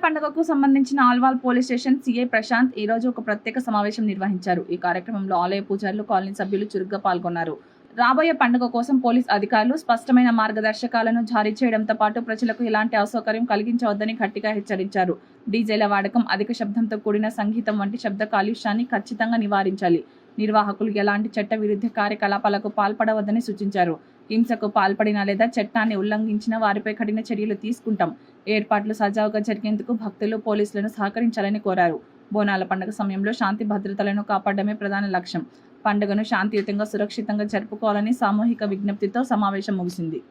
పండుగకు సంబంధించిన Alwal police station CI Prashant ఈ రోజు ఒక ప్రత్యేక సమావేశం నిర్వహించారు. ఈ కార్యక్రమంలో ఆలయ పూజారులు, కాలనీ సభ్యులు చురుగ్గా పాల్గొన్నారు. రాబోయే పండుగ కోసం పోలీస్ అధికారులు స్పష్టమైన మార్గదర్శకాలను జారీ చేయడంతో పాటు ప్రజలకు ఎలాంటి అసౌకర్యం కలిగించవద్దని గట్టిగా హెచ్చరించారు. డీజేల వాడకం, అధిక శబ్దంతో కూడిన సంగీతం వంటి శబ్ద కాలుష్యాన్ని ఖచ్చితంగా నివారించాలి. నిర్వాహకులు ఎలాంటి చట్ట విరుద్ధ కార్యకలాపాలకు పాల్పడవద్దని సూచించారు. హింసకు పాల్పడిన లేదా చట్టాన్ని ఉల్లంఘించిన వారిపై కఠిన చర్యలు తీసుకుంటాం. ఏర్పాట్లు సజావుగా జరిగేందుకు భక్తులు, పోలీసులను సహకరించాలని కోరారు. బోనాల పండుగ సమయంలో శాంతి భద్రతలను కాపాడమే ప్రధాన లక్ష్యం. పండుగను శాంతియుతంగా, సురక్షితంగా జరుపుకోవాలని సామూహిక విజ్ఞప్తితో సమావేశం ముగిసింది.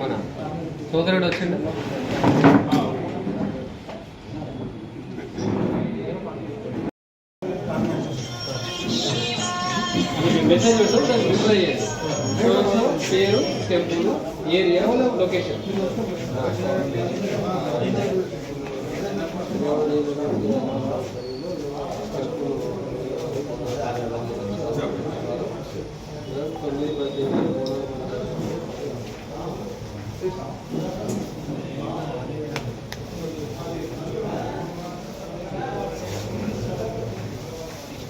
మన సోదరుడు వచ్చిండు. మెసేజ్ రిప్లై చేయండి. పేరు, టెంపుల్, ఏరియా, లొకేషన్.